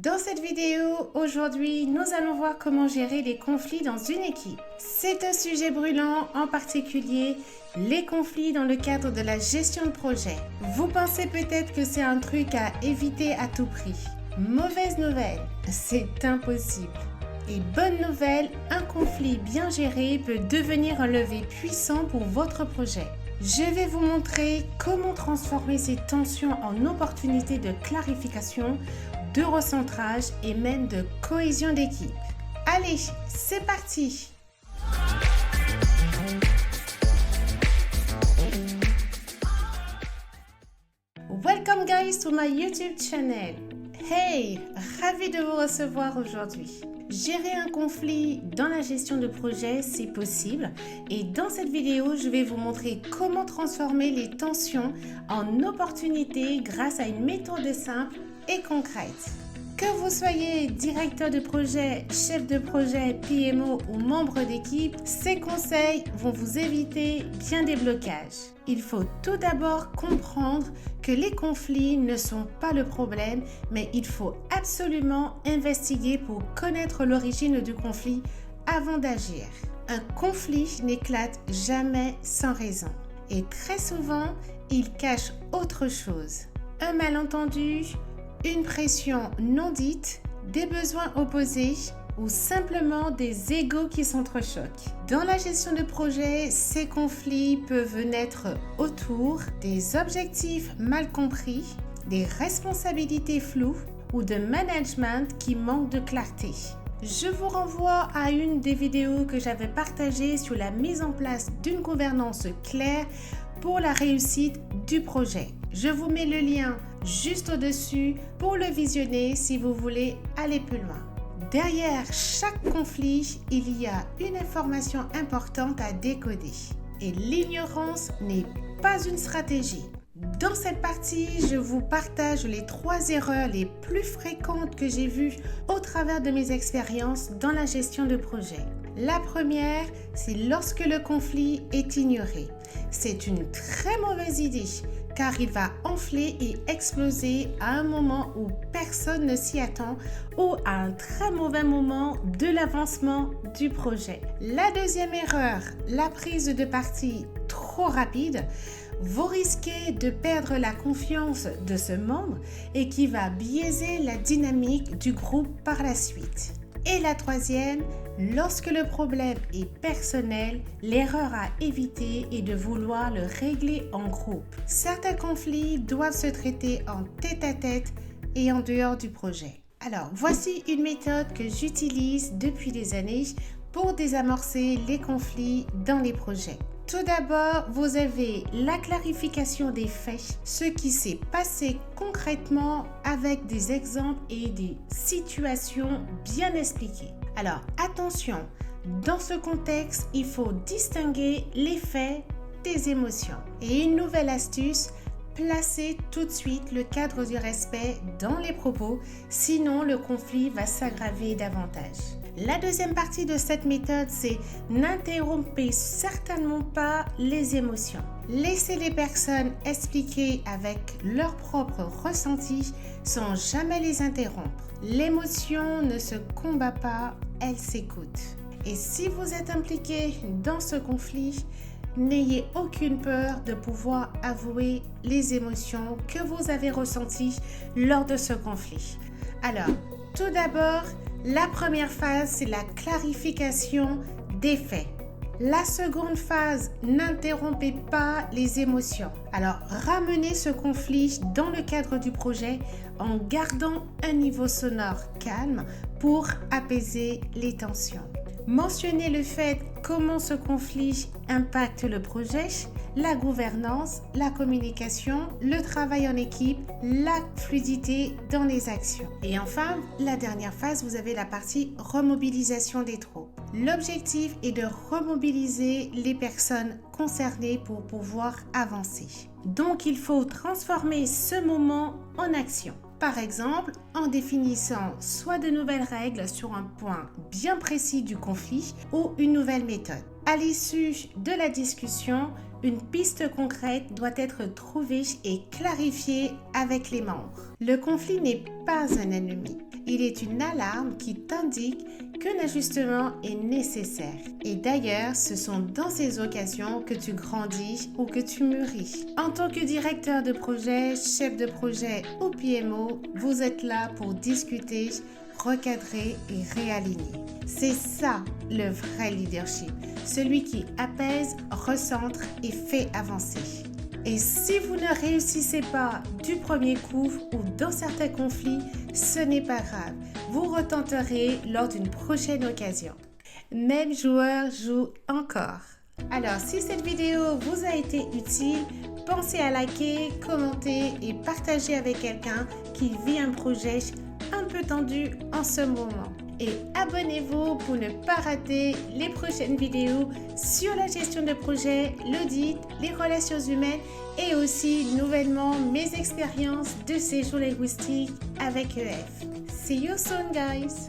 Dans cette vidéo, aujourd'hui, nous allons voir comment gérer les conflits dans une équipe. C'est un sujet brûlant, en particulier les conflits dans le cadre de la gestion de projet. Vous pensez peut-être que c'est un truc à éviter à tout prix. Mauvaise nouvelle, c'est impossible. Et bonne nouvelle, un conflit bien géré peut devenir un levier puissant pour votre projet. Je vais vous montrer comment transformer ces tensions en opportunités de clarification, de recentrage et même de cohésion d'équipe. Allez, c'est parti! Welcome guys to my YouTube channel. Hey, ravi de vous recevoir aujourd'hui. Gérer un conflit dans la gestion de projet, c'est possible. Et dans cette vidéo, je vais vous montrer comment transformer les tensions en opportunités grâce à une méthode simple et concrète. Que vous soyez directeur de projet, chef de projet, PMO ou membre d'équipe, ces conseils vont vous éviter bien des blocages. Il faut tout d'abord comprendre que les conflits ne sont pas le problème, mais il faut absolument investiguer pour connaître l'origine du conflit avant d'agir. Un conflit n'éclate jamais sans raison. Et très souvent, il cache autre chose. Un malentendu, une pression non dite, des besoins opposés ou simplement des égos qui s'entrechoquent. Dans la gestion de projet, ces conflits peuvent naître autour des objectifs mal compris, des responsabilités floues ou de management qui manque de clarté. Je vous renvoie à une des vidéos que j'avais partagées sur la mise en place d'une gouvernance claire pour la réussite du projet. Je vous mets le lien juste au-dessus pour le visionner si vous voulez aller plus loin. Derrière chaque conflit, il y a une information importante à décoder. Et l'ignorance n'est pas une stratégie. Dans cette partie, je vous partage les 3 erreurs les plus fréquentes que j'ai vues au travers de mes expériences dans la gestion de projet. La première, c'est lorsque le conflit est ignoré. C'est une très mauvaise idée car il va enfler et exploser à un moment où personne ne s'y attend ou à un très mauvais moment de l'avancement du projet. La deuxième erreur, la prise de parti trop rapide. Vous risquez de perdre la confiance de ce membre et qui va biaiser la dynamique du groupe par la suite. Et la troisième, lorsque le problème est personnel, l'erreur à éviter est de vouloir le régler en groupe. Certains conflits doivent se traiter en tête-à-tête et en dehors du projet. Alors, voici une méthode que j'utilise depuis des années pour désamorcer les conflits dans les projets. Tout d'abord, vous avez la clarification des faits, ce qui s'est passé concrètement avec des exemples et des situations bien expliquées. Alors, attention, dans ce contexte, il faut distinguer les faits des émotions. Et une nouvelle astuce, placez tout de suite le cadre du respect dans les propos, sinon le conflit va s'aggraver davantage. La deuxième partie de cette méthode, c'est n'interrompez certainement pas les émotions. Laissez les personnes expliquer avec leur propre ressenti sans jamais les interrompre. L'émotion ne se combat pas, elle s'écoute. Et si vous êtes impliqué dans ce conflit, n'ayez aucune peur de pouvoir avouer les émotions que vous avez ressenties lors de ce conflit. Alors, tout d'abord, la première phase, c'est la clarification des faits. La seconde phase, n'interrompez pas les émotions. Alors, ramenez ce conflit dans le cadre du projet en gardant un niveau sonore calme pour apaiser les tensions. Mentionnez le fait comment ce conflit impacte le projet, la gouvernance, la communication, le travail en équipe, la fluidité dans les actions. Et enfin, la dernière phase, vous avez la partie remobilisation des troupes. L'objectif est de remobiliser les personnes concernées pour pouvoir avancer. Donc, il faut transformer ce moment en action. Par exemple, en définissant soit de nouvelles règles sur un point bien précis du conflit ou une nouvelle méthode. À l'issue de la discussion, une piste concrète doit être trouvée et clarifiée avec les membres. Le conflit n'est pas un ennemi. Il il est une alarme qui t'indique qu'un ajustement est nécessaire. Et d'ailleurs, ce sont dans ces occasions que tu grandis ou que tu mûris. En tant que directeur de projet, chef de projet ou PMO, vous êtes là pour discuter, recadrer et réaligner. C'est ça le vrai leadership, celui qui apaise, recentre et fait avancer. Et si vous ne réussissez pas du premier coup ou dans certains conflits, ce n'est pas grave. Vous retenterez lors d'une prochaine occasion. Même joueur joue encore. Alors, si cette vidéo vous a été utile, pensez à liker, commenter et partager avec quelqu'un qui vit un projet un peu tendu en ce moment. Et abonnez-vous pour ne pas rater les prochaines vidéos sur la gestion de projet, l'audit, les relations humaines et aussi nouvellement mes expériences de séjour linguistique avec EF. See you soon, guys!